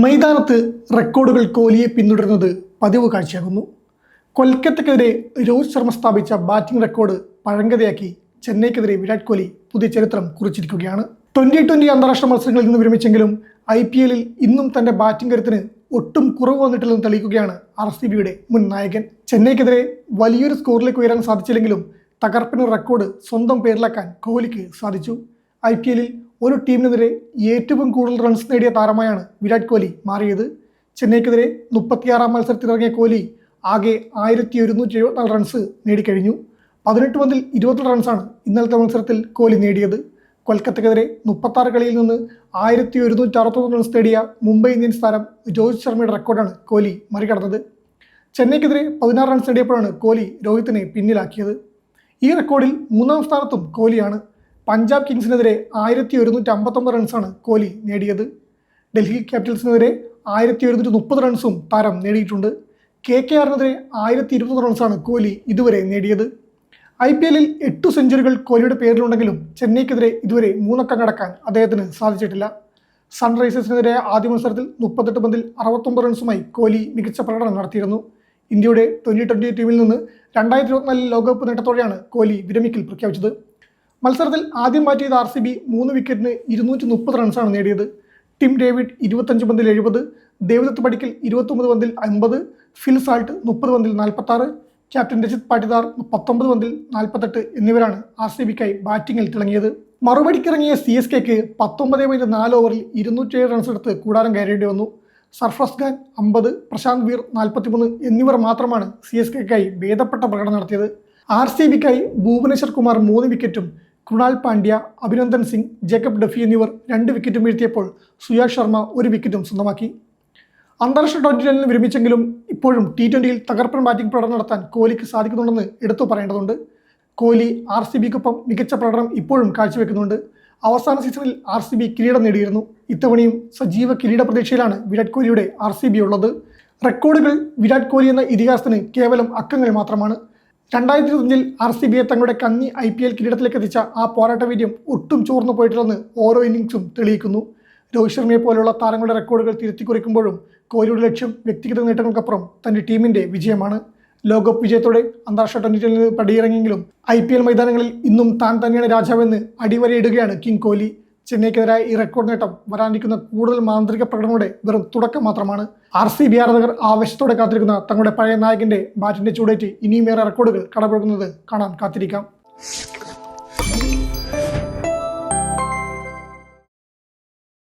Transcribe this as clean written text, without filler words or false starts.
മൈതാനത്ത് റെക്കോർഡുകൾ കോഹ്ലിയെ പിന്തുടരുന്നത് പതിവ് കാഴ്ചയാകുന്നു. കൊൽക്കത്തയ്ക്കെതിരെ രോഹിത് ശർമ്മ സ്ഥാപിച്ച ബാറ്റിംഗ് റെക്കോർഡ് പഴങ്കഥയാക്കി ചെന്നൈക്കെതിരെ വിരാട് കോഹ്ലി പുതിയ ചരിത്രം കുറിച്ചിരിക്കുകയാണ്. 2020 അന്താരാഷ്ട്ര മത്സരങ്ങളിൽ നിന്ന് വിരമിച്ചെങ്കിലും IPL ഇന്നും തന്റെ ബാറ്റിംഗ് കരുത്തിന് ഒട്ടും കുറവ് വന്നിട്ടില്ലെന്ന് തെളിയിക്കുകയാണ് RCBയുടെ മുൻ നായകൻ. ചെന്നൈക്കെതിരെ വലിയൊരു സ്കോറിലേക്ക് ഉയരാൻ സാധിച്ചില്ലെങ്കിലും തകർപ്പൻ റെക്കോർഡ് സ്വന്തം പേരിലാക്കാൻ കോഹ്ലിക്ക് സാധിച്ചു. IPL ഒരു ടീമിനെതിരെ ഏറ്റവും കൂടുതൽ റൺസ് നേടിയ താരമായാണ് വിരാട് കോഹ്ലി മാറിയത്. ചെന്നൈക്കെതിരെ 36-ാം മത്സരത്തിലിറങ്ങിയ കോഹ്ലി ആകെ 1174 റൺസ് നേടിക്കഴിഞ്ഞു. 18 പന്തിൽ 22 റൺസാണ് ഇന്നലത്തെ മത്സരത്തിൽ കോഹ്ലി നേടിയത്. കൊൽക്കത്തയ്ക്കെതിരെ 36 കളിയിൽ നിന്ന് 1161 റൺസ് നേടിയ മുംബൈ ഇന്ത്യൻസ് താരം രോഹിത് ശർമ്മയുടെ റെക്കോർഡാണ് കോഹ്ലി മറികടന്നത്. ചെന്നൈക്കെതിരെ 16 റൺസ് നേടിയപ്പോഴാണ് കോഹ്ലി രോഹിത്തിനെ പിന്നിലാക്കിയത്. ഈ റെക്കോർഡിൽ 3-ാം സ്ഥാനത്തും കോഹ്ലിയാണ്. പഞ്ചാബ് കിങ്സിനെതിരെ 1159 റൺസാണ് കോഹ്ലി നേടിയത്. ഡൽഹി ക്യാപിറ്റൽസിനെതിരെ 1130 റൺസും താരം നേടിയിട്ടുണ്ട്. KKRനെതിരെ 1023 റൺസാണ് കോഹ്ലി ഇതുവരെ നേടിയത്. IPL 8 സെഞ്ചുറികൾ കോഹ്ലിയുടെ പേരിലുണ്ടെങ്കിലും ചെന്നൈക്കെതിരെ ഇതുവരെ 3 അക്കം കടക്കാൻ അദ്ദേഹത്തിന് സാധിച്ചിട്ടില്ല. സൺറൈസേഴ്സിനെതിരെ ആദ്യ മത്സരത്തിൽ 38 പന്തിൽ 69 റൺസുമായി കോഹ്ലി മികച്ച പ്രകടനം നടത്തിയിരുന്നു. ഇന്ത്യയുടെ 2020 ടീമിൽ നിന്ന് 2024 ലോകകപ്പ് നേട്ടത്തോടെയാണ് കോഹ്ലി വിരമിക്കൽ പ്രഖ്യാപിച്ചത്. മത്സരത്തിൽ ആദ്യം ബാറ്റ് ചെയ്ത RCB 3 വിക്കറ്റിന് 230 റൺസാണ് നേടിയത്. ടിം ഡേവിഡ് 25 പന്തിൽ 70, ദേവദത്ത് പടിക്കൽ 29 പന്തിൽ 50, ഫിൽ സാൾട്ട് 30 പന്തിൽ 46, ക്യാപ്റ്റൻ രജിത് പാട്ടിദാർ 19 പന്തിൽ 48 എന്നിവരാണ് RCBക്കായി ബാറ്റിംഗിൽ തിളങ്ങിയത്. മറുപടിക്കിറങ്ങിയ CSKക്ക് 19.4 ഓവറിൽ 207 റൺസ് എടുത്ത് കൂടാരം കയറേണ്ടി വന്നു. സർഫ്രാസ് ഖാൻ 50, പ്രശാന്ത് വീർ 43 എന്നിവർ മാത്രമാണ് CSKക്കായി ഭേദപ്പെട്ട പ്രകടനം നടത്തിയത്. RCBക്കായി ഭുവനേശ്വർ കുമാർ 3 വിക്കറ്റും കൃണാൽ പാണ്ഡ്യ, അഭിനന്ദൻ സിംഗ്, ജേക്കബ് ഡഫി എന്നിവർ 2 വിക്കറ്റും വീഴ്ത്തിയപ്പോൾ സുയാഷ് ശർമ്മ 1 വിക്കറ്റും സ്വന്തമാക്കി. അന്താരാഷ്ട്ര T20 നിന്ന് വിരമിച്ചെങ്കിലും ഇപ്പോഴും T20യിൽ തകർപ്പൻ ബാറ്റിംഗ് പ്രകടനം നടത്താൻ കോഹ്ലിക്ക് സാധിക്കുന്നുണ്ടെന്ന് എടുത്തു പറയേണ്ടതുണ്ട്. കോഹ്ലി RCBക്കൊപ്പം മികച്ച പ്രകടനം ഇപ്പോഴും കാഴ്ചവെക്കുന്നുണ്ട്. അവസാന സീസണിൽ RCB കിരീടം നേടിയിരുന്നു. ഇത്തവണയും സജീവ കിരീട പ്രതീക്ഷയിലാണ് വിരാട് കോഹ്ലിയുടെ RCB ഉള്ളത്. റെക്കോർഡുകൾ വിരാട് കോഹ്ലി എന്ന ഇതിഹാസത്തിന് കേവലം അക്കങ്ങൾ മാത്രമാണ്. 2005 RCBയെ തങ്ങളുടെ കന്നി IPL കിരീടത്തിലേക്ക് എത്തിച്ച ആ പോരാട്ട വീര്യം ഒട്ടും ചോർന്നു പോയിട്ടില്ലെന്ന് ഓരോ ഇന്നിംഗ്സും തെളിയിക്കുന്നു. രോഹിത് ശർമ്മയെ പോലുള്ള താരങ്ങളുടെ റെക്കോർഡുകൾ തിരുത്തിക്കുറിക്കുമ്പോഴും കോഹ്ലിയുടെ ലക്ഷ്യം വ്യക്തിഗത നേട്ടങ്ങൾക്കപ്പുറം തന്റെ ടീമിന്റെ വിജയമാണ്. ലോകകപ്പ് വിജയത്തോടെ അന്താരാഷ്ട്ര T20 നിന്ന് പടിയിറങ്ങിയെങ്കിലും IPL മൈതാനങ്ങളിൽ ഇന്നും താൻ തന്നെയാണ് രാജാവെന്ന് അടിവരയിടുകയാണ് കിങ് കോഹ്ലി. ചെന്നൈക്കെതിരായ ഈ റെക്കോർഡ് നേട്ടം വരാനിരിക്കുന്ന കൂടുതൽ മാന്ത്രിക പ്രകടനങ്ങളുടെ വെറും തുടക്കം മാത്രമാണ്. RCB ആരാധകർ ആവേശത്തോടെ കാത്തിരിക്കുന്ന തങ്ങളുടെ പഴയ നായകന്റെ ബാറ്റിന്റെ ചൂടേറ്റ് ഇനിയുമേറെ റെക്കോർഡുകൾ കടപുഴകുന്നത് കാണാൻ കാത്തിരിക്കാം.